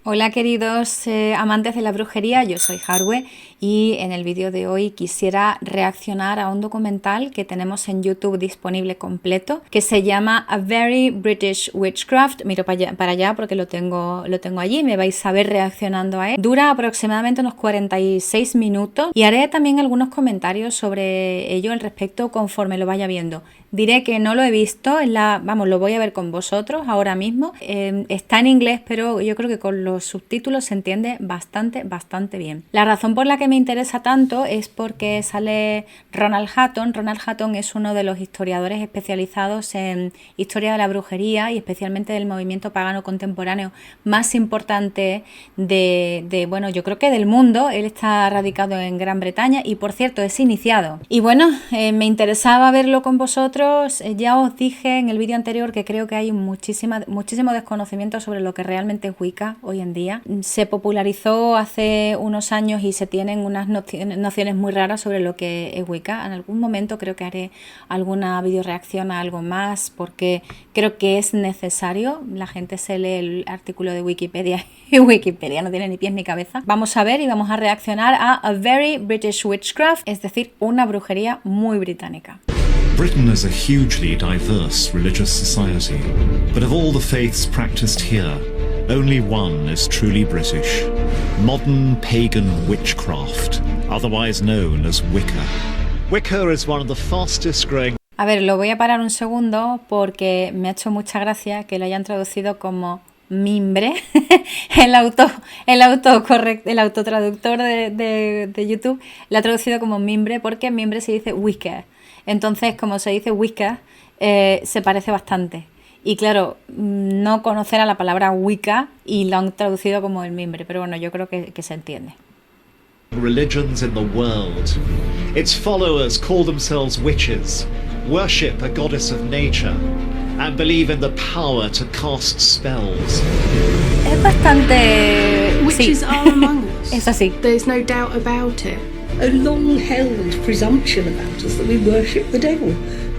Hola queridos amantes de la brujería, yo soy Harwe y en el vídeo de hoy quisiera reaccionar a un documental que tenemos en YouTube disponible completo que se llama A Very British Witchcraft. Miro para allá porque lo tengo allí, me vais a ver reaccionando a él. Dura aproximadamente unos 46 minutos y haré también algunos comentarios sobre ello al respecto conforme lo vaya viendo. Diré que no lo he visto, lo voy a ver con vosotros ahora mismo. Está en inglés, pero yo creo que con los subtítulos se entiende bastante bien. La razón por la que me interesa tanto es porque sale Ronald Hutton. Ronald Hutton es uno de los historiadores especializados en historia de la brujería y especialmente del movimiento pagano contemporáneo más importante yo creo que del mundo. Él está radicado en Gran Bretaña y, por cierto, es iniciado. Y bueno, me interesaba verlo con vosotros. Ya os dije en el vídeo anterior que creo que hay muchísimo desconocimiento sobre lo que realmente es Wicca hoy en día. Se popularizó hace unos años y se tienen unas nociones muy raras sobre lo que es Wicca. En algún momento creo que haré alguna video reacción a algo más porque creo que es necesario. La gente se lee el artículo de Wikipedia y Wikipedia no tiene ni pies ni cabeza. Vamos a ver y vamos a reaccionar a A Very British Witchcraft, es decir, una brujería muy británica. Britain is a hugely diverse religious society, but of all the faiths practiced here, only one is truly British: modern pagan witchcraft, otherwise known as Wicca. Wicca is one of the fastest growing... A ver, lo voy a parar un segundo porque me ha hecho mucha gracia que lo hayan traducido como mimbre. el autotraductor de YouTube lo ha traducido como mimbre porque mimbre se dice Wicca. Entonces, como se dice Wicca, se parece bastante. Y claro, no conocer a la palabra Wicca y lo han traducido como el mimbre. Pero bueno, yo creo que se entiende. Religions in the world. Its followers call themselves witches, worship a goddess of nature, and believe in the power to cast spells. Es bastante... Witches are among us. Es así. There's no doubt about it. A long-held presumption about us that we worship the devil.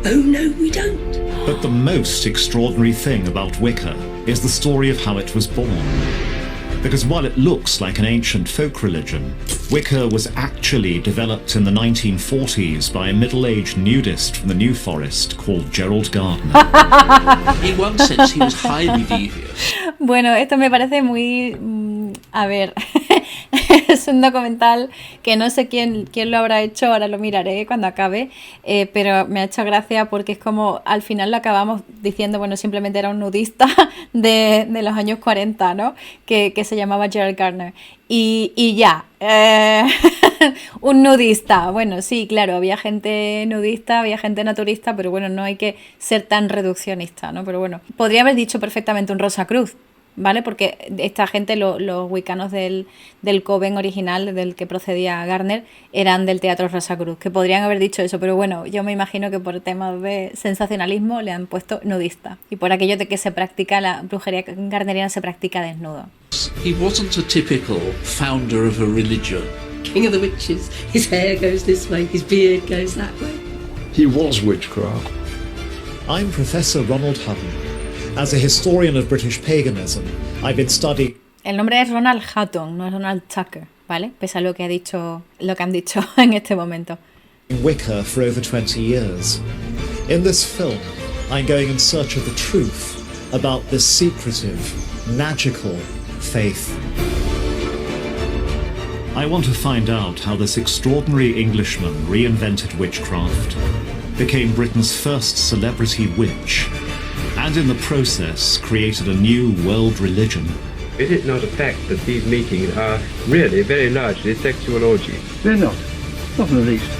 Oh no, we don't. But the most extraordinary thing about Wicca is the story of how it was born. Because while it looks like an ancient folk religion, Wicca was actually developed in the 1940s by a middle-aged nudist from the New Forest called Gerald Gardner. In one sense, he was highly devious. Bueno, esto me parece muy... A ver, es un documental que no sé quién lo habrá hecho, ahora lo miraré cuando acabe, pero me ha hecho gracia porque es como, al final lo acabamos diciendo, bueno, simplemente era un nudista de los años 40, ¿no? Que se llamaba Gerald Gardner. Y ya, un nudista, bueno, sí, claro, había gente nudista, había gente naturista, pero bueno, no hay que ser tan reduccionista, ¿no? Pero bueno, podría haber dicho perfectamente un Rosacruz, ¿vale? Porque esta gente, los wiccanos del coven original del que procedía Gardner, eran del teatro Rosacruz, que podrían haber dicho eso, pero bueno, yo me imagino que por temas de sensacionalismo le han puesto nudista, y por aquello de que se practica, la brujería gardneriana se practica desnudo. He wasn't a typical founder of a religion. King of the witches. His hair goes this way, his beard goes that way. He was witchcraft. I'm Professor Ronald Hutton. As a historian of British paganism, I've been studying... El nombre es Ronald Hutton, no es Ronald Tucker, ¿vale? Pese a lo que han dicho en este momento. Wicca for over 20 years. In this film, I'm going in search of the truth about this secretive, magical faith. I want to find out how this extraordinary Englishman reinvented witchcraft, became Britain's first celebrity witch, and in the process created a new world religion. Is it not a fact that these meetings are really very largely sexual orgies? They're not in the least.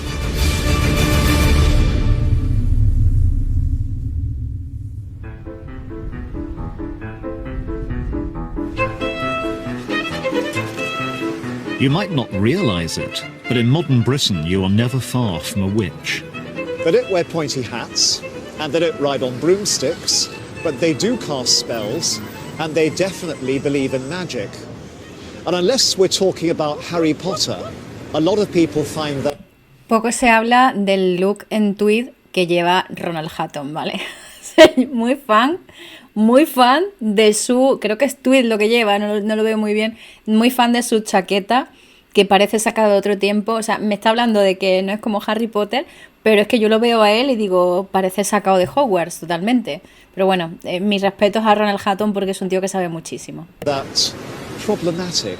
You might not realise it, but in modern Britain you are never far from a witch. They don't wear pointy hats, and they don't ride on broomsticks, but they do cast spells, and they definitely believe in magic. And unless we're talking about Harry Potter, a lot of people find that... Poco se habla del look en tweed que lleva Ronald Hutton, ¿vale? soy muy fan de su, creo que es tweed lo que lleva, no lo veo muy bien, muy fan de su chaqueta, que parece sacado de otro tiempo. O sea, me está hablando de que no es como Harry Potter, pero es que yo lo veo a él y digo, parece sacado de Hogwarts totalmente. Pero bueno, mis respetos a Ronald Hatton porque es un tío que sabe muchísimo. That's problematic.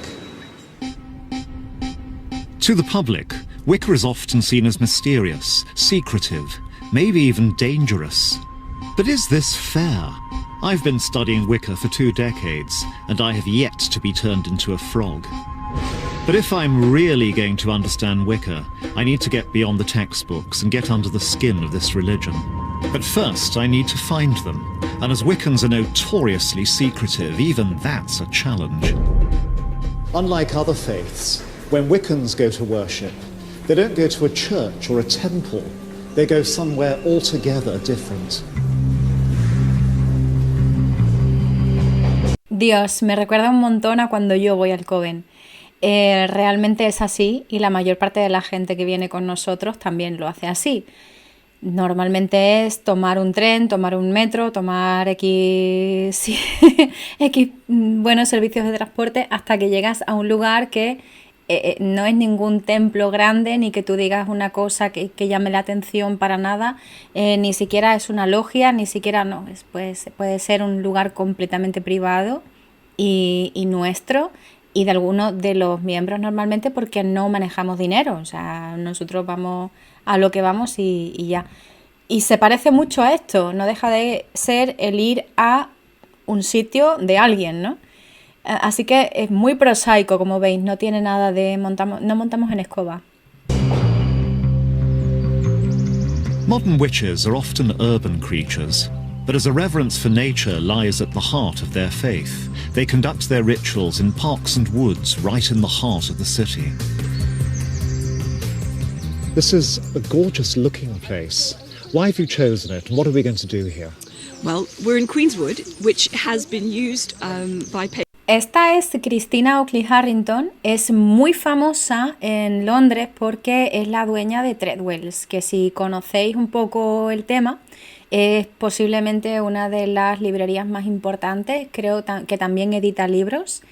To the public, Wicca is often seen as mysterious, secretive, maybe even dangerous. But is this fair? I've been studying Wicca for 2 decades, and I have yet to be turned into a frog. But if I'm really going to understand Wicca, I need to get beyond the textbooks and get under the skin of this religion. But first, I need to find them, and as Wiccans are notoriously secretive, even that's a challenge. Unlike other faiths, when Wiccans go to worship, they don't go to a church or a temple. They go somewhere altogether different. Dios, me recuerda un montón a cuando yo voy al Coven. Realmente es así y la mayor parte de la gente que viene con nosotros también lo hace así. Normalmente es tomar un tren, tomar un metro, tomar X buenos servicios de transporte hasta que llegas a un lugar que no es ningún templo grande, ni que tú digas una cosa que llame la atención para nada, ni siquiera es una logia, ni siquiera no, puede ser un lugar completamente privado y nuestro y de algunos de los miembros normalmente, porque no manejamos dinero. O sea, nosotros vamos a lo que vamos y ya. Y se parece mucho a esto, no deja de ser el ir a un sitio de alguien, ¿no? Así que es muy prosaico, como veis, no tiene nada de no montamos en escoba. Modern witches are often urban creatures, but as a reverence for nature lies at the heart of their faith, they conduct their rituals in parks and woods right in the heart of the city. This is a gorgeous looking place. Why have you chosen it, and what are we going to do here? Well, we're in Queenswood, which has been used by Esta es Christina Oakley Harrington, es muy famosa en Londres porque es la dueña de Treadwells, que si conocéis un poco el tema, es posiblemente una de las librerías más importantes, creo que también edita libros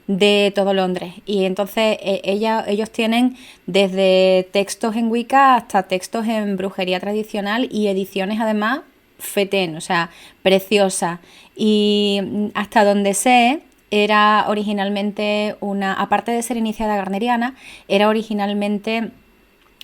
de todo Londres. Y entonces ellos tienen desde textos en Wicca hasta textos en brujería tradicional y ediciones además fetén, o sea, preciosas. Y hasta donde sé, era originalmente aparte de ser iniciada garneriana, era originalmente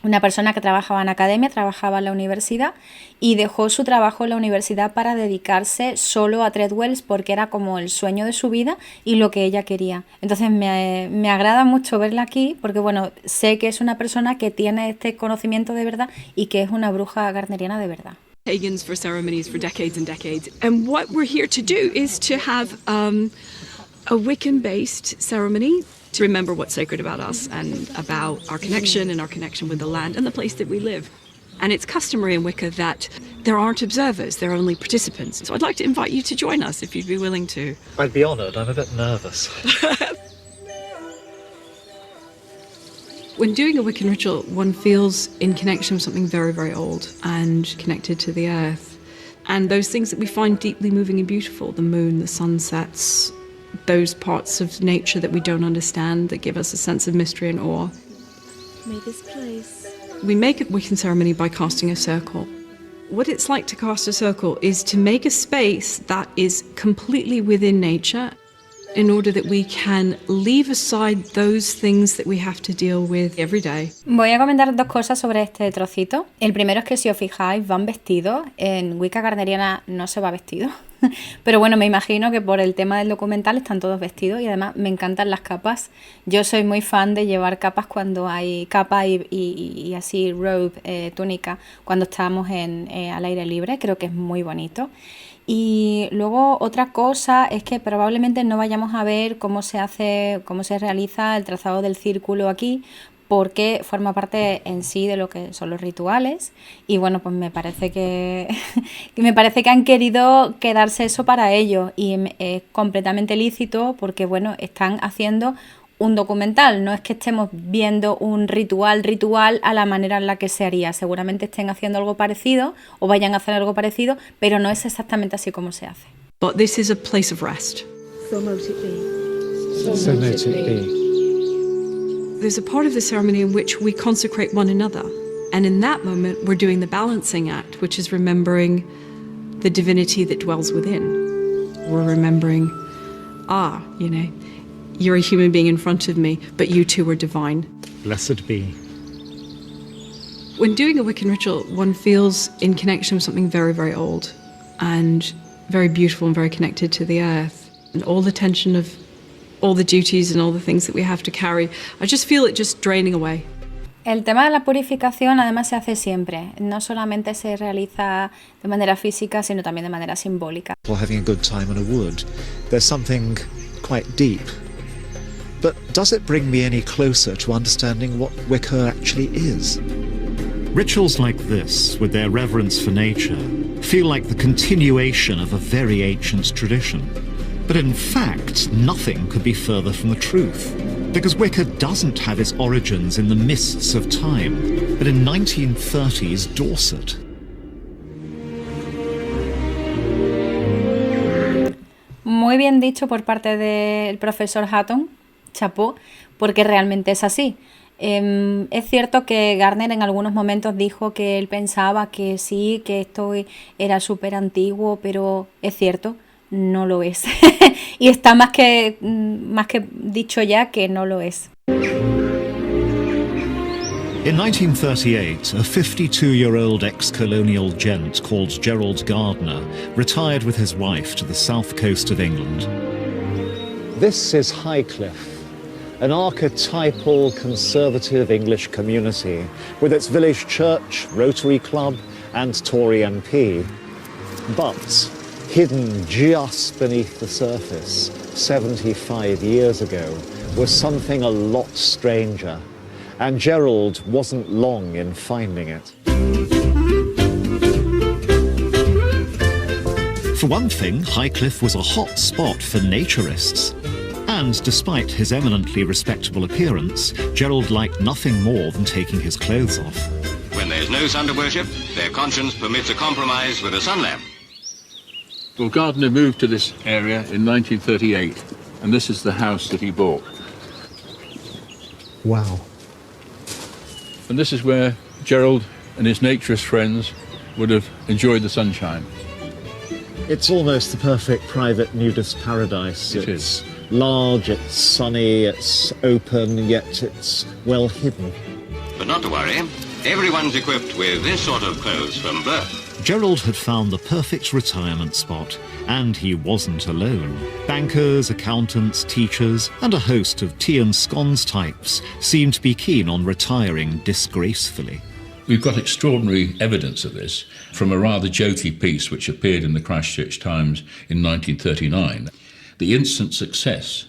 una persona que trabajaba en academia, trabajaba en la universidad y dejó su trabajo en la universidad para dedicarse solo a Treadwells porque era como el sueño de su vida y lo que ella quería. Entonces me agrada mucho verla aquí porque, bueno, sé que es una persona que tiene este conocimiento de verdad y que es una bruja garneriana de verdad. Pagans for ceremonies for decades and decades. And what we're here to do is to have a Wiccan-based ceremony to remember what's sacred about us and about our connection with the land and the place that we live. And it's customary in Wicca that there aren't observers, there are only participants. So I'd like to invite you to join us if you'd be willing to. I'd be honoured. I'm a bit nervous. When doing a Wiccan ritual, one feels in connection with something very, very old and connected to the earth. And those things that we find deeply moving and beautiful, the moon, the sunsets, those parts of nature that we don't understand, that give us a sense of mystery and awe. May this place. We make a Wiccan ceremony by casting a circle. What it's like to cast a circle is to make a space that is completely within nature in order that we can leave aside those things that we have to deal with every day. Voy a comentar dos cosas sobre este trocito. El primero es que si os fijáis van vestidos. En Wicca garneriana no se va vestido. Pero bueno, me imagino que por el tema del documental están todos vestidos y además me encantan las capas. Yo soy muy fan de llevar capas cuando hay capa y así robe, túnica, cuando estamos al aire libre. Creo que es muy bonito. Y luego otra cosa es que probablemente no vayamos a ver cómo se realiza el trazado del círculo aquí, porque forma parte en sí de lo que son los rituales y bueno, pues me parece que han querido quedarse eso para ellos y es completamente lícito porque bueno, están haciendo un documental, no es que estemos viendo un ritual a la manera en la que se haría. Seguramente estén haciendo algo parecido o vayan a hacer algo parecido, pero no es exactamente así como se hace. But this is a place of rest. So mote it be. So mote it be. There's a part of the ceremony in which we consecrate one another. And in that moment, we're doing the balancing act, which is remembering the divinity that dwells within. We're remembering, you're a human being in front of me, but you too are divine. Blessed be. When doing a Wiccan ritual, one feels in connection with something very, very old and very beautiful and very connected to the earth. And all the tension of all the duties and all the things that we have to carry, I just feel it just draining away. El tema de la purificación además se hace siempre, no solamente se realiza de manera física, sino también de manera simbólica. Or having a good time on a wood. There's something quite deep. But does it bring me any closer to understanding what Wicca actually is? Rituals like this, with their reverence for nature, feel like the continuation of a very ancient tradition. But in fact, nothing could be further from the truth. Because Wicca doesn't have its origins in the mists of time, but in 1930s Dorset. Muy bien dicho por parte del profesor Hutton, chapó, porque realmente es así. Es cierto que Gardner en algunos momentos dijo que él pensaba que sí, que esto era súper antiguo, pero es cierto, no lo es. Y está más que dicho ya que no lo es. In 1938, a 52-year-old ex-colonial gent called Gerald Gardner retired with his wife to the south coast of England. This is Highcliffe, an archetypal conservative English community with its village church, Rotary Club and Tory MP. But hidden just beneath the surface 75 years ago was something a lot stranger, and Gerald wasn't long in finding it. For one thing, Highcliffe was a hot spot for naturists. And despite his eminently respectable appearance, Gerald liked nothing more than taking his clothes off. When there's no sun to worship, their conscience permits a compromise with a sun lamp. Well, Gardner moved to this area in 1938, and this is the house that he bought. Wow. And this is where Gerald and his naturist friends would have enjoyed the sunshine. It's almost the perfect private nudist paradise. It's large, it's sunny, it's open, yet it's well hidden. But not to worry, everyone's equipped with this sort of clothes from birth. Gerald had found the perfect retirement spot, and he wasn't alone. Bankers, accountants, teachers, and a host of tea and scones types seemed to be keen on retiring disgracefully. We've got extraordinary evidence of this from a rather jokey piece which appeared in the Christchurch Times in 1939. The instant success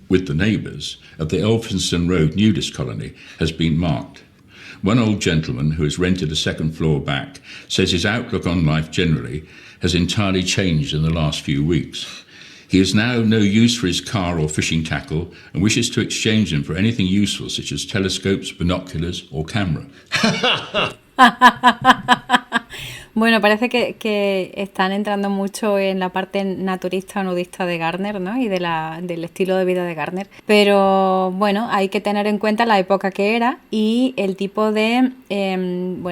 with the neighbours of the Elphinstone Road nudist colony has been marked. One old gentleman who has rented a second floor back says his outlook on life generally has entirely changed in the last few weeks. He has now no use for his car or fishing tackle and wishes to exchange them for anything useful such as telescopes, binoculars or camera. Bueno, parece que están entrando mucho en la parte naturista o nudista de Gardner, ¿no? Y del estilo de vida de Gardner. Pero bueno, hay que tener en cuenta la época que era y el tipo de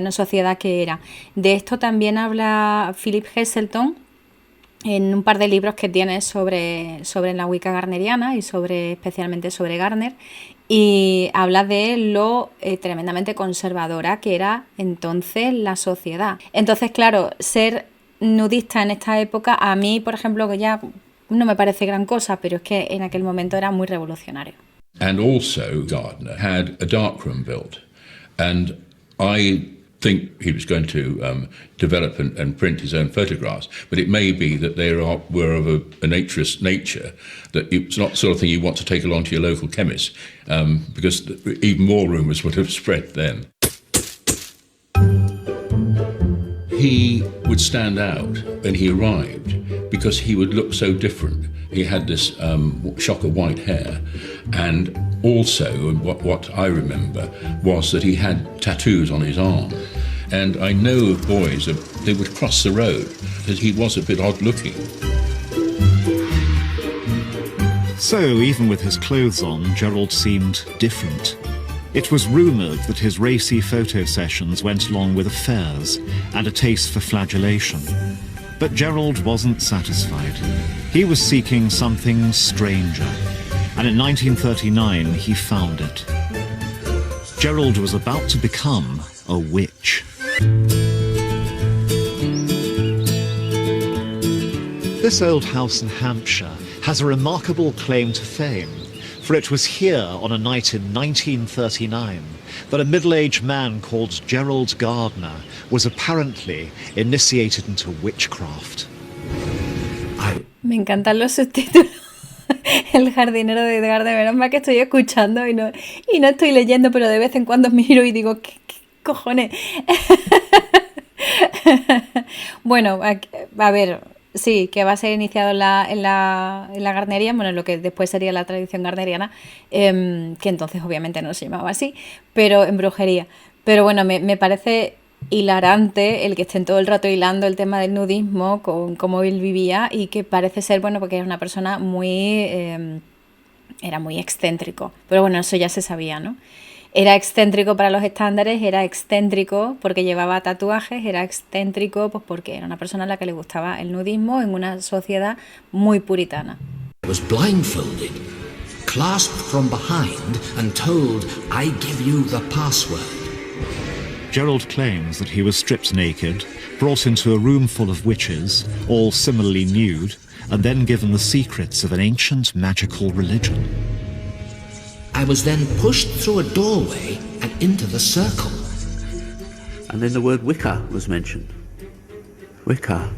sociedad que era. De esto también habla Philip Heselton en un par de libros que tiene sobre la Wicca gardneriana y especialmente sobre Gardner. Y habla de lo tremendamente conservadora que era entonces la sociedad. Entonces, claro, ser nudista en esta época, a mí, por ejemplo, que ya no me parece gran cosa, pero es que en aquel momento era muy revolucionario. And also Gardner had a darkroom built, and I think he was going to develop and print his own photographs, but it may be that they were of a naturist nature, that it's not the sort of thing you want to take along to your local chemist, because even more rumours would have spread then. He would stand out when he arrived because he would look so different. He had this shock of white hair, and also what I remember was that he had tattoos on his arm. And I know of boys that they would cross the road because he was a bit odd looking. So, even with his clothes on, Gerald seemed different. It was rumoured that his racy photo sessions went along with affairs and a taste for flagellation. But Gerald wasn't satisfied. He was seeking something stranger, and in 1939 he found it. Gerald was about to become a witch. This old house in Hampshire has a remarkable claim to fame, for it was here on a night in 1939 that a middle-aged man called Gerald Gardner was apparently initiated into witchcraft. Me encantan los subtítulos. El jardinero de Gardner, menos mal que estoy escuchando y no estoy leyendo, pero de vez en cuando miro y digo, ¿qué cojones? Bueno, a ver, sí, que va a ser iniciado en la garnería, bueno, lo que después sería la tradición gardneriana, que entonces obviamente no se llamaba así, pero en brujería. Pero bueno, me parece hilarante el que estén todo el rato hilando el tema del nudismo con cómo él vivía, y que parece ser, bueno, porque era una persona era muy excéntrico, pero bueno, eso ya se sabía, ¿no? Era excéntrico para los estándares, era excéntrico porque llevaba tatuajes, era excéntrico pues porque era una persona a la que le gustaba el nudismo en una sociedad muy puritana. I was blindfolded, clasped from behind and told, I give you the password. Gerald claims that he was stripped naked, brought into a room full of witches, all similarly nude, and then given the secrets of an ancient magical religion. I was then pushed through a doorway and into the circle. And then the word Wicca was mentioned. Wicca,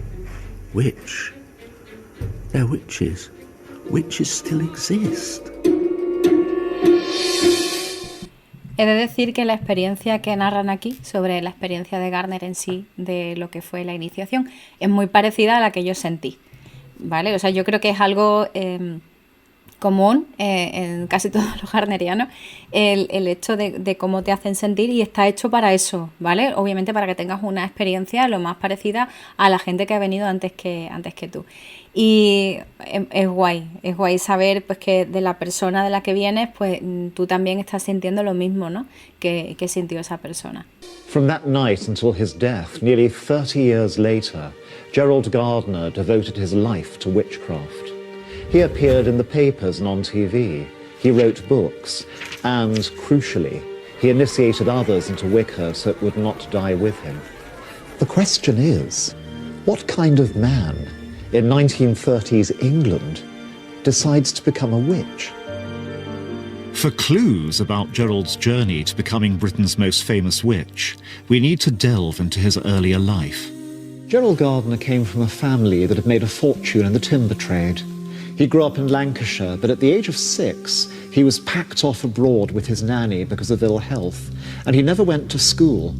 witch. They're witches. Witches still exist. He de decir que la experiencia que narran aquí sobre la experiencia de Gardner en sí, de lo que fue la iniciación, es muy parecida a la que yo sentí, ¿vale? O sea, yo creo que es algo común en casi todos los gardnerianos, el hecho de cómo te hacen sentir, y está hecho para eso, ¿vale? Obviamente para que tengas una experiencia lo más parecida a la gente que ha venido antes que tú. Y es guay saber pues que de la persona de la que vienes, pues tú también estás sintiendo lo mismo, ¿no? que sintió esa persona. From that night until his death, nearly 30 years later, Gerald Gardner devoted his life to witchcraft. He appeared in the papers and on TV. He wrote books, and, crucially, he initiated others into Wicca so it would not die with him. The question is, what kind of man in 1930s England decides to become a witch? For clues about Gerald's journey to becoming Britain's most famous witch, we need to delve into his earlier life. Gerald Gardner came from a family that had made a fortune in the timber trade. He grew up in Lancashire, but at the age of 6, he was packed off abroad with his nanny because of ill health, and he never went to school.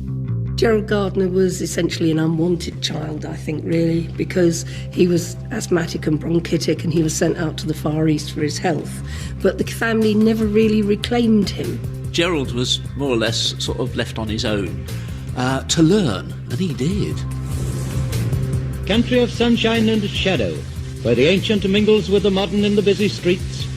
Gerald Gardner was essentially an unwanted child, I think, really, because he was asthmatic and bronchitic, and he was sent out to the Far East for his health. But the family never really reclaimed him. Gerald was more or less sort of left on his own to learn, and he did. Country of sunshine and shadow, where the ancient mingles with the modern in the busy streets.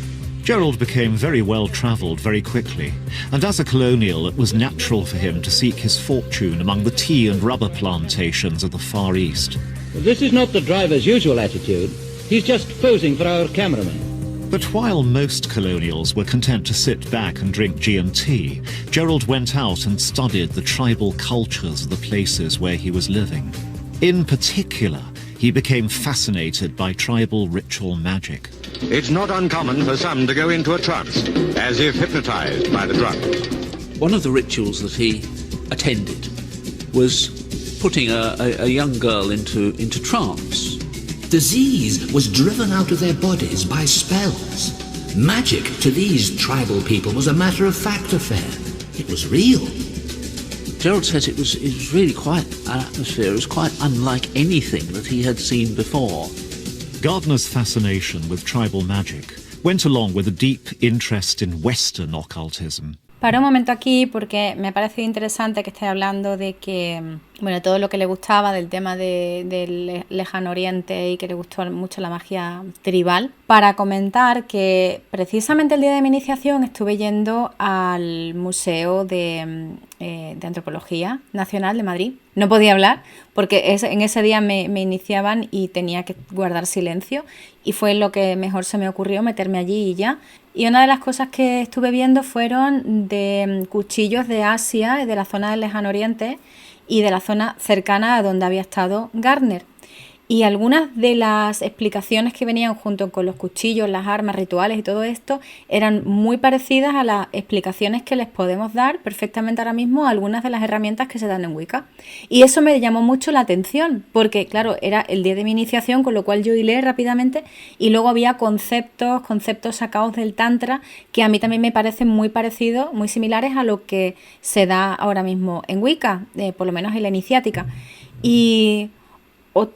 Gerald became very well travelled very quickly, and as a colonial it was natural for him to seek his fortune among the tea and rubber plantations of the Far East. This is not the driver's usual attitude. He's just posing for our cameraman. But while most colonials were content to sit back and drink G&T, Gerald went out and studied the tribal cultures of the places where he was living. In particular, he became fascinated by tribal ritual magic. It's not uncommon for some to go into a trance, as if hypnotized by the drug. One of the rituals that he attended was putting a young girl into trance. Disease was driven out of their bodies by spells. Magic to these tribal people was a matter of fact affair. It was real. Gerald says it was really quite an atmosphere. It was quite unlike anything that he had seen before. Gardner's fascination with tribal magic went along with a deep interest in Western occultism. Paro un momento aquí porque me ha parecido interesante que esté hablando de que, bueno, todo lo que le gustaba del tema del Lejano Oriente y que le gustó mucho la magia tribal, para comentar que precisamente el día de mi iniciación estuve yendo al Museo de Antropología Nacional de Madrid. No podía hablar porque en ese día me iniciaban y tenía que guardar silencio y fue lo que mejor se me ocurrió, meterme allí y ya. Y una de las cosas que estuve viendo fueron de cuchillos de Asia, de la zona del Lejano Oriente y de la zona cercana a donde había estado Gardner. Y algunas de las explicaciones que venían junto con los cuchillos, las armas, rituales y todo esto eran muy parecidas a las explicaciones que les podemos dar perfectamente ahora mismo a algunas de las herramientas que se dan en Wicca. Y eso me llamó mucho la atención porque, claro, era el día de mi iniciación, con lo cual yo hilé rápidamente y luego había conceptos sacados del Tantra que a mí también me parecen muy parecidos, muy similares a lo que se da ahora mismo en Wicca, por lo menos en la iniciática. Y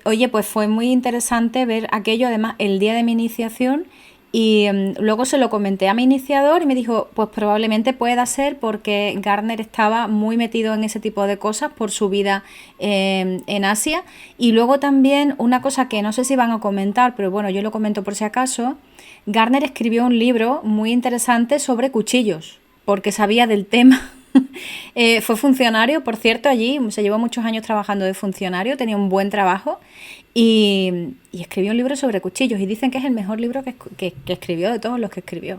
oye, pues fue muy interesante ver aquello, además el día de mi iniciación, y luego se lo comenté a mi iniciador y me dijo, pues probablemente pueda ser porque Gardner estaba muy metido en ese tipo de cosas por su vida en Asia. Y luego también una cosa que no sé si van a comentar, pero bueno, yo lo comento por si acaso, Gardner escribió un libro muy interesante sobre cuchillos, porque sabía del tema. Fue funcionario, por cierto, allí, se llevó muchos años trabajando de funcionario, tenía un buen trabajo y escribió un libro sobre cuchillos y dicen que es el mejor libro que escribió de todos los que escribió.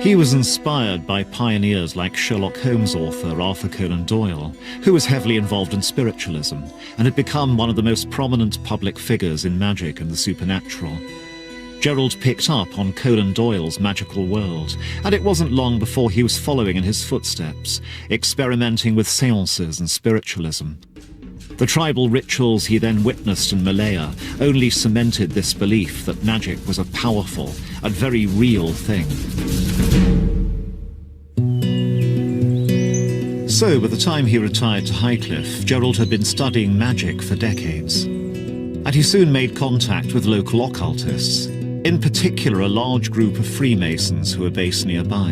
He was inspired by pioneers like Sherlock Holmes author Arthur Conan Doyle, who was heavily involved in spiritualism and had become one of the most prominent public figures in magic and the supernatural. Gerald picked up on Conan Doyle's magical world, and it wasn't long before he was following in his footsteps, experimenting with seances and spiritualism. The tribal rituals he then witnessed in Malaya only cemented this belief that magic was a powerful and very real thing. So, by the time he retired to Highcliffe, Gerald had been studying magic for decades. And he soon made contact with local occultists, in particular a large group of Freemasons who were based nearby.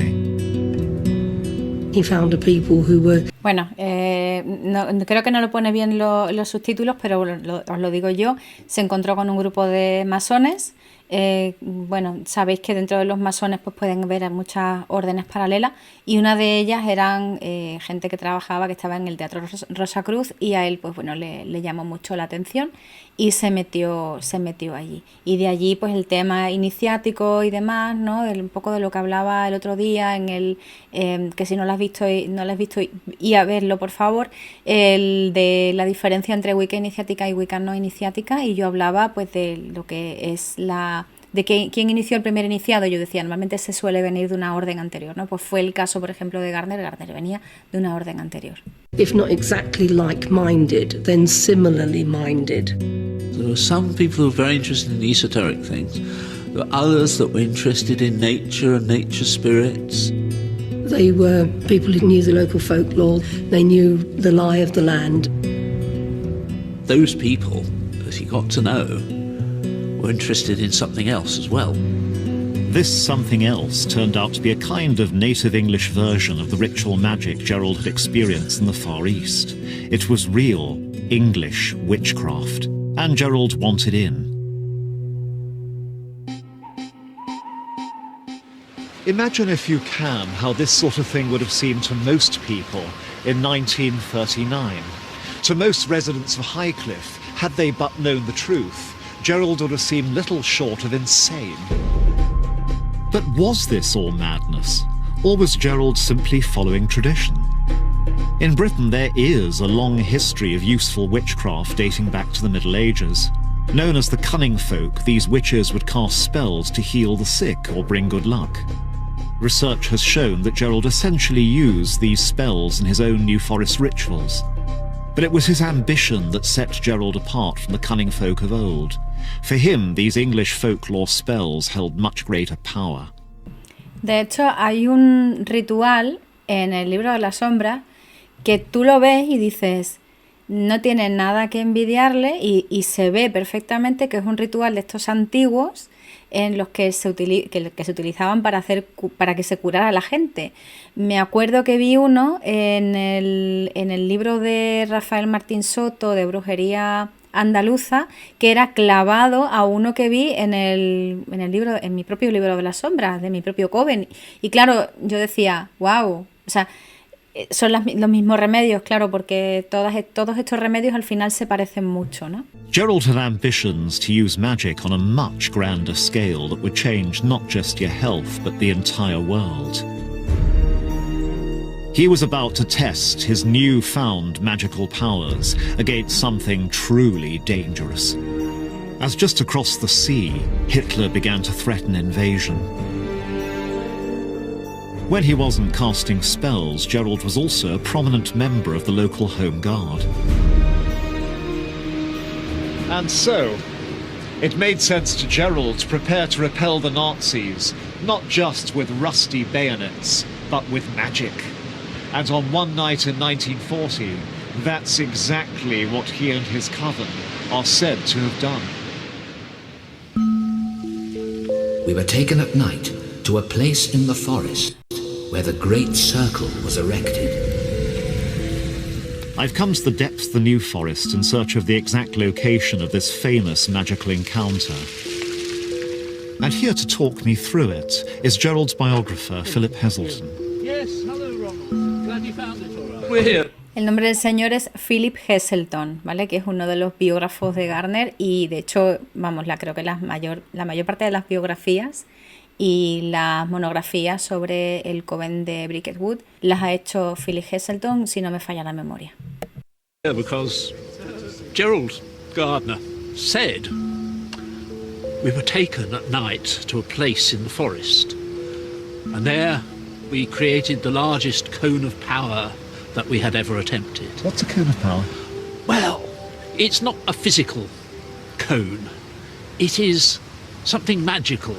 He found a people who were... Bueno, creo que no lo pone bien los subtítulos, pero os lo digo yo. Se encontró con un grupo de masones. Bueno, sabéis que dentro de los masones pues pueden haber muchas órdenes paralelas y una de ellas eran gente que trabajaba, que estaba en el Teatro Rosacruz, y a él pues bueno le llamó mucho la atención y se metió allí. Y de allí pues el tema iniciático y demás, ¿no? Un poco de lo que hablaba el otro día en el que si no lo has visto y a verlo por favor, el de la diferencia entre Wicca iniciática y Wicca no iniciática, y yo hablaba pues de lo que es de quién inició el primer iniciado. Yo decía, normalmente se suele venir de una orden anterior, ¿no? Pues fue el caso, por ejemplo, de Gardner. Gardner venía de una orden anterior. If not exactly like-minded, then similarly minded. There were some people who were very interested in esoteric things. There were others that were interested in nature and nature spirits. They were people who knew the local folklore. They knew the lie of the land. Those people, as he got to know, were interested in something else as well. This something else turned out to be a kind of native English version of the ritual magic Gerald had experienced in the Far East. It was real English witchcraft, and Gerald wanted in. Imagine, if you can, how this sort of thing would have seemed to most people in 1939. To most residents of Highcliffe, had they but known the truth, Gerald would have seemed little short of insane. But was this all madness, or was Gerald simply following tradition? In Britain there is a long history of useful witchcraft dating back to the Middle Ages. Known as the cunning folk, these witches would cast spells to heal the sick or bring good luck. Research has shown that Gerald essentially used these spells in his own New Forest rituals. But it was his ambition that set Gerald apart from the cunning folk of old. For him, these English folklore spells held much greater power. De hecho, hay un ritual en el libro de la sombra que tú lo ves y dices, no tiene nada que envidiarle y se ve perfectamente que es un ritual de estos antiguos en los que se utilizaban para que se curara a la gente. Me acuerdo que vi uno en el libro de Rafael Martín Soto de brujería andaluza, que era clavado a uno que vi en mi propio libro de las sombras, de mi propio coven. Y claro, yo decía, wow, o sea, son los mismos remedios, claro, porque todos estos remedios al final se parecen mucho, ¿no? Gerald had ambitions to use magic on a much grander scale that would change not just your health, but the entire world. He was about to test his newfound magical powers against something truly dangerous. As just across the sea, Hitler began to threaten invasion. When he wasn't casting spells, Gerald was also a prominent member of the local Home Guard. And so, it made sense to Gerald to prepare to repel the Nazis, not just with rusty bayonets, but with magic. And on one night in 1940, that's exactly what he and his coven are said to have done. We were taken at night to a place in the forest where the Great Circle was erected. I've come to the depths of the New Forest in search of the exact location of this famous magical encounter. And here to talk me through it is Gerald's biographer, Philip Heselton. Yes, hello, Ronald. Glad you found it all right. We're here. El nombre del señor es Philip Heselton, ¿vale? Que es uno de los biógrafos de Gardner y de hecho, vamos, creo que la mayor parte de las biografías y las monografías sobre el coven de Bricket Wood las ha hecho Philip Heselton, si no me falla la memoria. Yeah, because Gerald Gardner said we were taken at night to a place in the forest, and there we created the largest cone of power that we had ever attempted. What's a cone of power? Well, it's not a physical cone. It is something magical,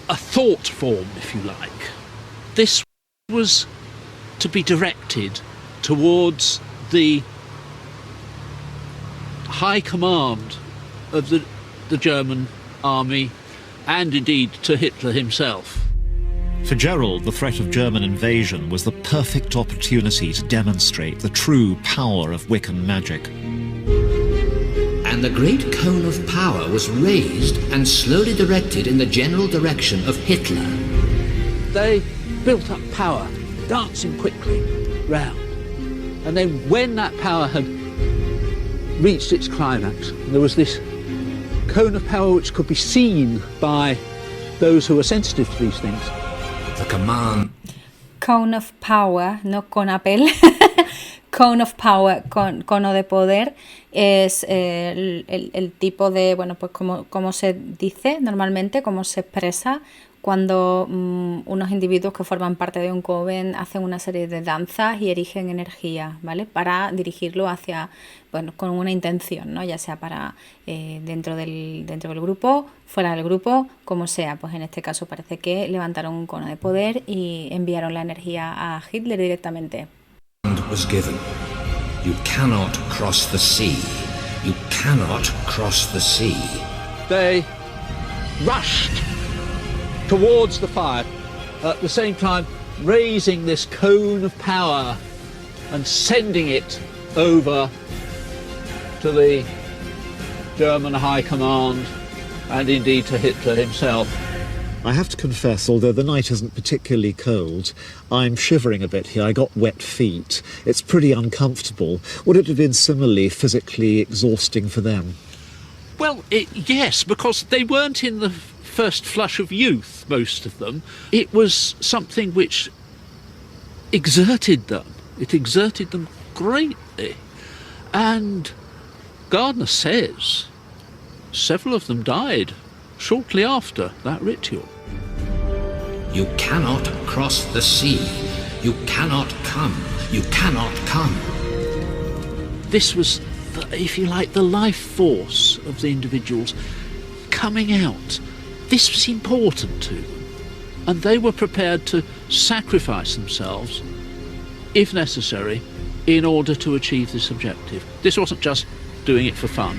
a thought form, if you like. This was to be directed towards the high command of the German army and indeed to Hitler himself. For Gerald, the threat of German invasion was the perfect opportunity to demonstrate the true power of Wiccan magic. And the great cone of power was raised and slowly directed in the general direction of Hitler. They built up power, dancing quickly round. And then when that power had reached its climax, there was this cone of power which could be seen by those who were sensitive to these things. The command. Cone of Power, no con Apple. Cone of Power, cono de poder, es el tipo de, bueno, pues como se dice normalmente, cómo se expresa cuando unos individuos que forman parte de un coven hacen una serie de danzas y erigen energía, ¿vale? Para dirigirlo hacia, bueno, con una intención, ¿no? Ya sea para dentro del grupo, fuera del grupo, como sea. Pues en este caso parece que levantaron un cono de poder y enviaron la energía a Hitler directamente. Was given. You cannot cross the sea. You cannot cross the sea. They rushed towards the fire, at the same time raising this cone of power and sending it over to the German High Command and indeed to Hitler himself. I have to confess, although the night isn't particularly cold, I'm shivering a bit here. I got wet feet. It's pretty uncomfortable. Would it have been similarly physically exhausting for them? Well, yes, because they weren't in the first flush of youth, most of them. It was something which exerted them. It exerted them greatly. And Gardner says several of them died shortly after that ritual. You cannot cross the sea. You cannot come. You cannot come. This was, if you like, the life force of the individuals coming out. This was important to them. And they were prepared to sacrifice themselves, if necessary, in order to achieve this objective. This wasn't just doing it for fun.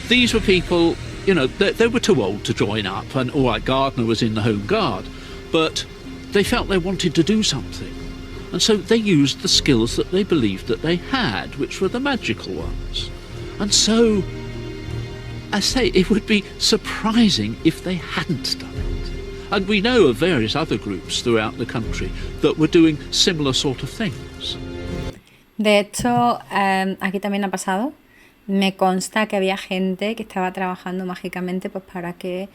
These were people, you know, they were too old to join up, and all right, Gardner was in the Home Guard, but they felt they wanted to do something. And so they used the skills that they believed that they had, which were the magical ones. And so, I say, it would be surprising if they hadn't done it. And we know of various other groups throughout the country that were doing similar sort of things. De hecho, aquí también ha pasado. Me consta que había gente que estaba trabajando mágicamente pues para que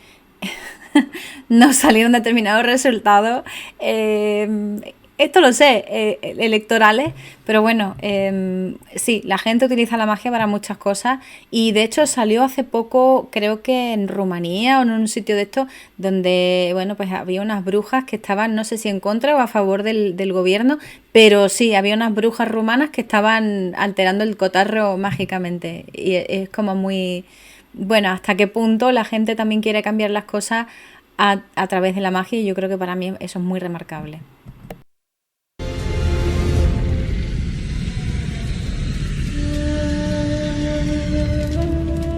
no salieran determinados resultados. Esto lo sé, electorales, pero bueno, sí, la gente utiliza la magia para muchas cosas y de hecho salió hace poco, creo que en Rumanía o en un sitio de estos, donde, bueno, pues había unas brujas que estaban, no sé si en contra o a favor del gobierno, pero sí, había unas brujas rumanas que estaban alterando el cotarro mágicamente y es como muy, bueno, hasta qué punto la gente también quiere cambiar las cosas a través de la magia y yo creo que para mí eso es muy remarcable.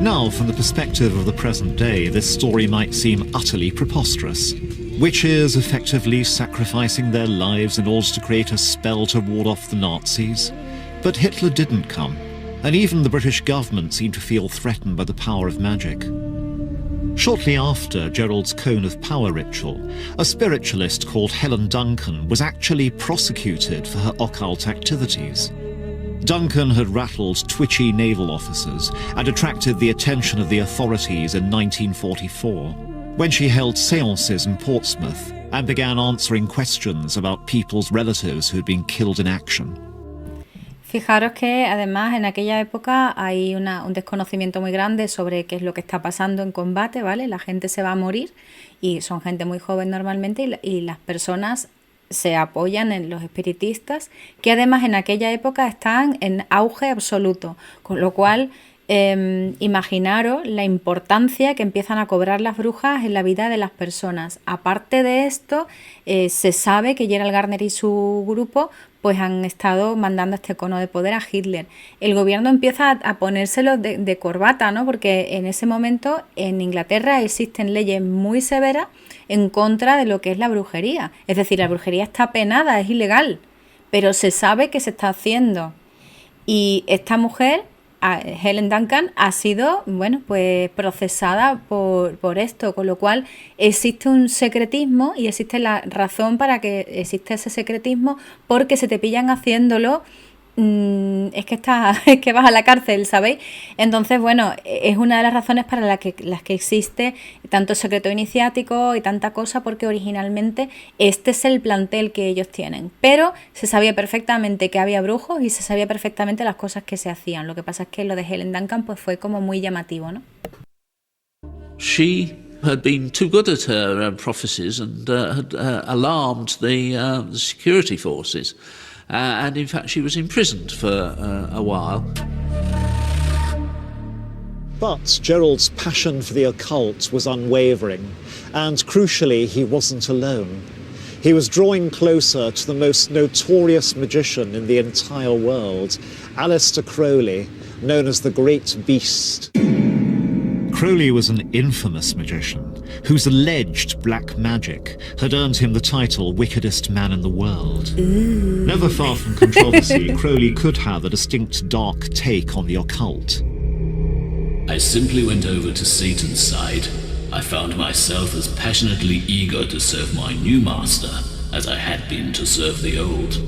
Now, from the perspective of the present day, this story might seem utterly preposterous. Witches effectively sacrificing their lives in order to create a spell to ward off the Nazis. But Hitler didn't come, and even the British government seemed to feel threatened by the power of magic. Shortly after Gerald's Cone of Power ritual, a spiritualist called Helen Duncan was actually prosecuted for her occult activities. Duncan had rattled twitchy naval officers and attracted the attention of the authorities in 1944, when she held séances in Portsmouth and began answering questions about people's relatives who'd been killed in action. Fijaros que además en aquella época hay un desconocimiento muy grande sobre qué es lo que está pasando en combate, ¿vale? La gente se va a morir y son gente muy joven normalmente y las personas se apoyan en los espiritistas, que además en aquella época están en auge absoluto, con lo cual imaginaros la importancia que empiezan a cobrar las brujas en la vida de las personas. Aparte de esto, se sabe que Gerald Gardner y su grupo pues han estado mandando este cono de poder a Hitler. El gobierno empieza a ponérselo de corbata, ¿no? Porque en ese momento en Inglaterra existen leyes muy severas en contra de lo que es la brujería. Es decir, la brujería está penada, es ilegal, pero se sabe que se está haciendo. Y esta mujer, Helen Duncan, ha sido, bueno, pues procesada por esto, con lo cual existe un secretismo y existe la razón para que existe ese secretismo, porque se te pillan haciéndolo. Es que vas a la cárcel, ¿sabéis? Entonces, bueno, es una de las razones para las que existe tanto secreto iniciático y tanta cosa, porque originalmente este es el plantel que ellos tienen. Pero se sabía perfectamente que había brujos y se sabía perfectamente las cosas que se hacían. Lo que pasa es que lo de Helen Duncan pues fue como muy llamativo, ¿no? She had been too good at her prophecies and had alarmed the security forces. And in fact, she was imprisoned for a while. But Gerald's passion for the occult was unwavering, and crucially, he wasn't alone. He was drawing closer to the most notorious magician in the entire world, Aleister Crowley, known as the Great Beast. Crowley was an infamous magician whose alleged black magic had earned him the title wickedest man in the world. Ooh. Never far from controversy, Crowley could have a distinct dark take on the occult. I simply went over to Satan's side. I found myself as passionately eager to serve my new master as I had been to serve the old.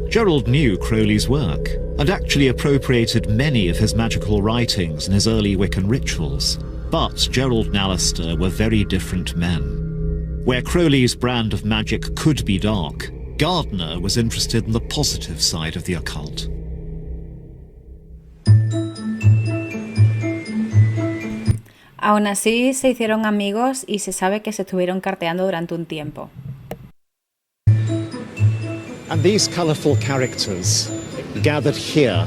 Gerald knew Crowley's work and actually appropriated many of his magical writings in his early Wiccan rituals. But Gerald and Aleister were very different men. Where Crowley's brand of magic could be dark, Gardner was interested in the positive side of the occult. Aún así se hicieron amigos y se sabe que se estuvieron carteando durante un tiempo. And these colourful characters gathered here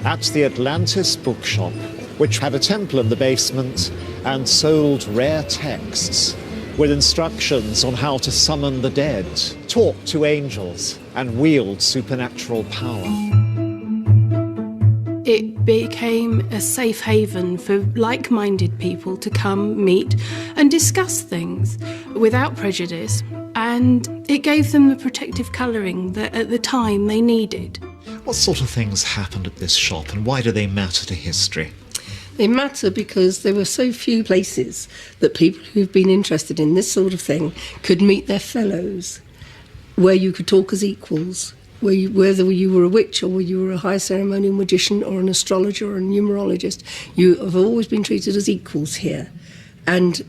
at the Atlantis bookshop, which had a temple in the basement and sold rare texts with instructions on how to summon the dead, talk to angels, and wield supernatural power. It became a safe haven for like-minded people to come, meet, and discuss things without prejudice, and it gave them the protective colouring that at the time they needed. What sort of things happened at this shop, and why do they matter to history? They matter because there were so few places that people who've been interested in this sort of thing could meet their fellows, where you could talk as equals, whether you were a witch or whether you were a high ceremonial magician or an astrologer or a numerologist, you have always been treated as equals here. And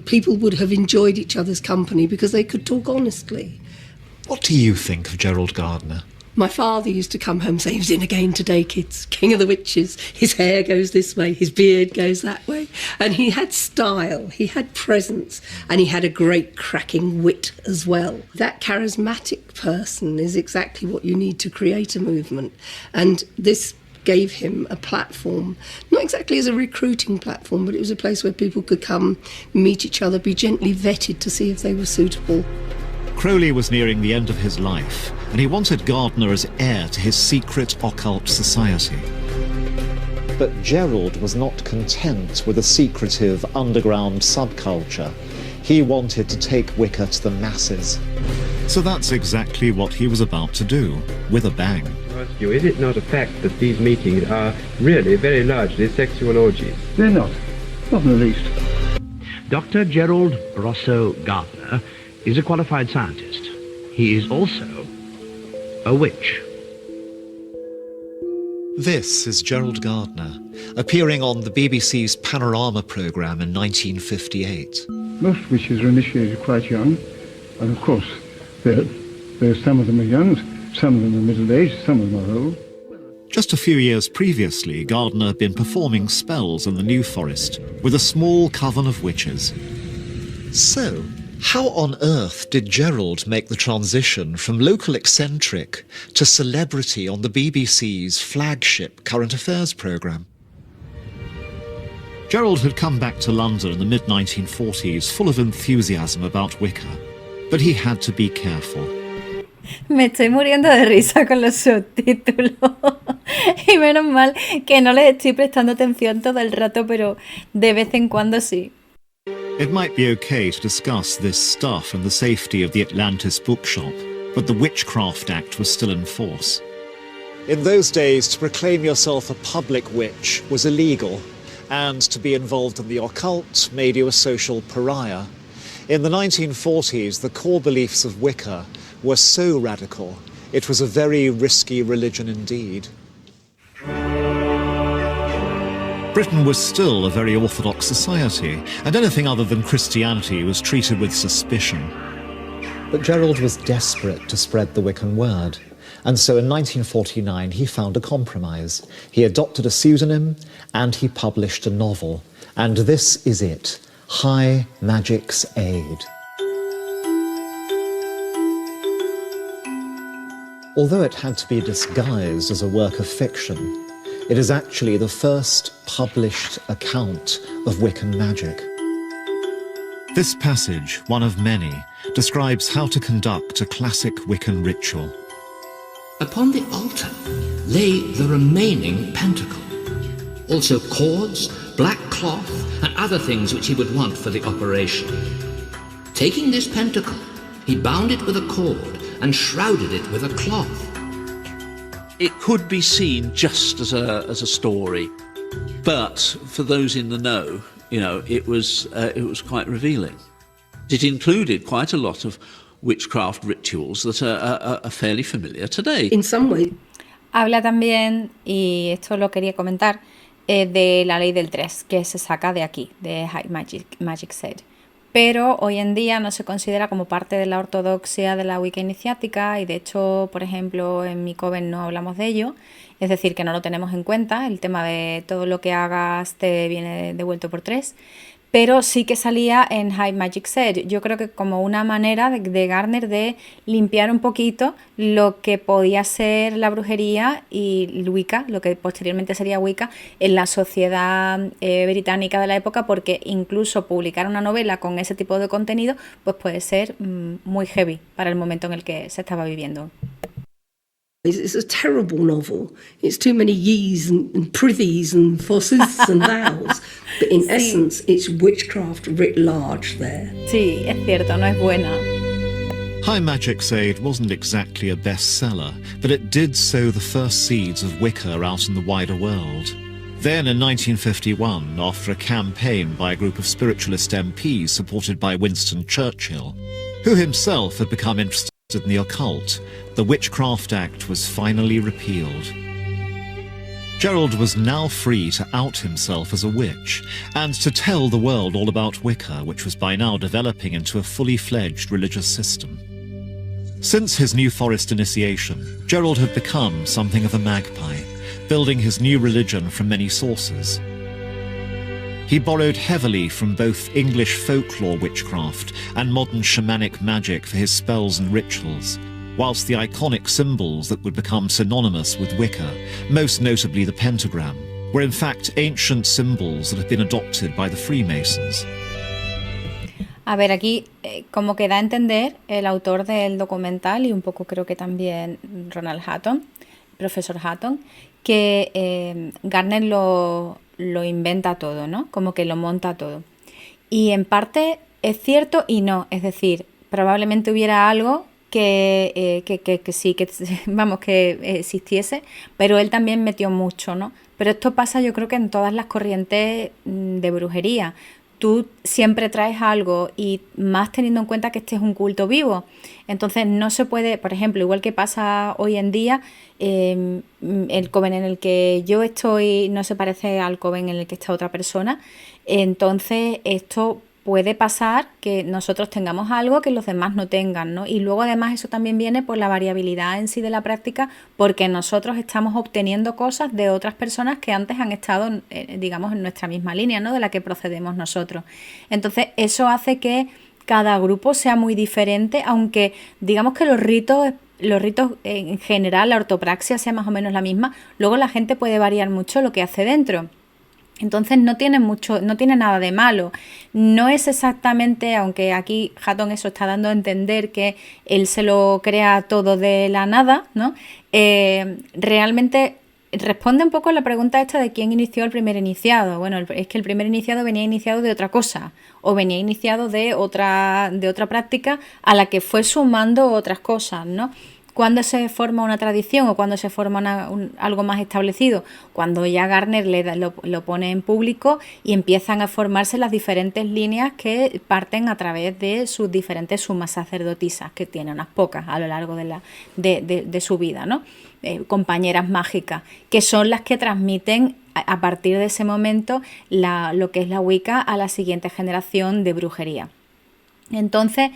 people would have enjoyed each other's company because they could talk honestly. What do you think of Gerald Gardner? My father used to come home saying, "He's in again today, kids. King of the witches. His hair goes this way, his beard goes that way." And he had style, he had presence, and he had a great cracking wit as well. That charismatic person is exactly what you need to create a movement. And this gave him a platform, not exactly as a recruiting platform, but it was a place where people could come, meet each other, be gently vetted to see if they were suitable. Crowley was nearing the end of his life, and he wanted Gardner as heir to his secret occult society. But Gerald was not content with a secretive underground subculture. He wanted to take Wicca to the masses. So that's exactly what he was about to do, with a bang. Is it not a fact that these meetings are really very largely sexual orgies? They're not in the least. Dr. Gerald Rosso Gardner is a qualified scientist. He is also a witch. This is Gerald Gardner, appearing on the BBC's Panorama programme in 1958. Most witches are initiated quite young, and of course, some of them are young, some of them are middle-aged, some of them are old. Just a few years previously, Gardner had been performing spells in the New Forest with a small coven of witches. So, how on earth did Gerald make the transition from local eccentric to celebrity on the BBC's flagship current affairs programme? Gerald had come back to London in the mid-1940s full of enthusiasm about Wicca, but he had to be careful. Me estoy muriendo de risa con los subtítulos. Y menos mal que no les estoy prestando atención todo el rato, pero de vez en cuando sí. It might be okay to discuss this stuff in the safety of the Atlantis bookshop, but the Witchcraft Act was still in force. In those days, to proclaim yourself a public witch was illegal, and to be involved in the occult made you a social pariah. In the 1940s, the core beliefs of Wicca were so radical, it was a very risky religion indeed. Britain was still a very orthodox society, and anything other than Christianity was treated with suspicion. But Gerald was desperate to spread the Wiccan word, and so in 1949 he found a compromise. He adopted a pseudonym, and he published a novel. And this is it, High Magic's Aid. Although it had to be disguised as a work of fiction, it is actually the first published account of Wiccan magic. This passage, one of many, describes how to conduct a classic Wiccan ritual. Upon the altar lay the remaining pentacle, also cords, black cloth, and other things which he would want for the operation. Taking this pentacle, he bound it with a cord and shrouded it with a cloth. It could be seen just as a story, but for those in the know, it was quite revealing. It included quite a lot of witchcraft rituals that are fairly familiar today. In some way. Habla también, y esto lo quería comentar, de la ley del 3, que se saca de aquí, de High Magic's Aid. Pero hoy en día no se considera como parte de la ortodoxia de la Wicca iniciática, y de hecho, por ejemplo, en mi coven no hablamos de ello, es decir, que no lo tenemos en cuenta, el tema de todo lo que hagas te viene devuelto por 3, pero sí que salía en High Magic Set. Yo creo que como una manera de Gardner de limpiar un poquito lo que podía ser la brujería y Wicca, lo que posteriormente sería Wicca, en la sociedad británica de la época, porque incluso publicar una novela con ese tipo de contenido pues puede ser muy heavy para el momento en el que se estaba viviendo. It's a terrible novel. It's too many ye's and prithys and fosses and thous. But in essence, it's witchcraft writ large there. Sí, es cierto, no es buena. High Magic's Aid wasn't exactly a bestseller, but it did sow the first seeds of Wicca out in the wider world. Then in 1951, after a campaign by a group of spiritualist MPs supported by Winston Churchill, who himself had become interested in the occult, the Witchcraft Act was finally repealed. Gerald was now free to out himself as a witch and to tell the world all about Wicca, which was by now developing into a fully fledged religious system. Since his New Forest initiation, Gerald had become something of a magpie, building his new religion from many sources. He borrowed heavily from both English folklore witchcraft and modern shamanic magic for his spells and rituals, whilst the iconic symbols that would become synonymous with Wicca, most notably the pentagram, were in fact ancient symbols that had been adopted by the Freemasons. A ver, aquí como que da a entender el autor del documental y un poco creo que también Ronald Hutton, profesor Hutton, que Gardner lo inventa todo, ¿no? Como que lo monta todo. Y en parte es cierto y no, es decir, probablemente hubiera algo que sí, que vamos, que existiese, pero él también metió mucho, ¿no? Pero esto pasa yo creo que en todas las corrientes de brujería. Tú siempre traes algo y más teniendo en cuenta que este es un culto vivo. Entonces no se puede, por ejemplo, igual que pasa hoy en día, el coven en el que yo estoy no se parece al coven en el que está otra persona. Entonces esto puede pasar que nosotros tengamos algo que los demás no tengan, ¿no? Y luego además eso también viene por la variabilidad en sí de la práctica, porque nosotros estamos obteniendo cosas de otras personas que antes han estado, digamos, en nuestra misma línea, ¿no? De la que procedemos nosotros. Entonces eso hace que cada grupo sea muy diferente, aunque digamos que los ritos en general, la ortopraxia sea más o menos la misma, luego la gente puede variar mucho lo que hace dentro. Entonces no tiene nada de malo. No es exactamente, aunque aquí Hutton eso está dando a entender que él se lo crea todo de la nada, ¿no? Realmente responde un poco a la pregunta esta de quién inició el primer iniciado. Bueno, es que el primer iniciado venía iniciado de otra cosa, o venía iniciado de otra práctica a la que fue sumando otras cosas, ¿no? ¿Cuándo se forma una tradición o cuándo se forma algo más establecido? Cuando ya Gardner lo pone en público y empiezan a formarse las diferentes líneas que parten a través de sus diferentes sumas sacerdotisas, que tiene unas pocas a lo largo de su vida, ¿no? Compañeras mágicas, que son las que transmiten a partir de ese momento lo que es la Wicca a la siguiente generación de brujería. Entonces,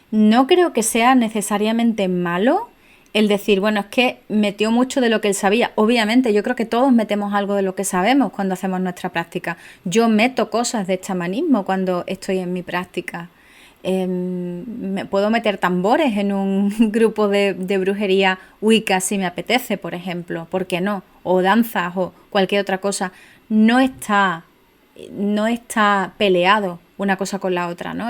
no creo que sea necesariamente malo el decir, bueno, es que metió mucho de lo que él sabía. Obviamente, yo creo que todos metemos algo de lo que sabemos cuando hacemos nuestra práctica. Yo meto cosas de chamanismo cuando estoy en mi práctica. Me puedo meter tambores en un grupo de brujería Wicca si me apetece, por ejemplo. ¿Por qué no? O danzas o cualquier otra cosa. No está peleado una cosa con la otra, ¿no?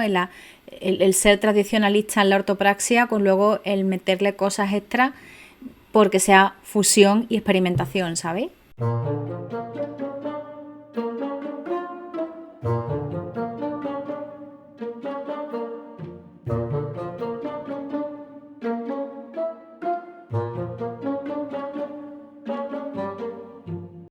El ser tradicionalista en la ortopraxia con luego el meterle cosas extra porque sea fusión y experimentación, ¿sabéis?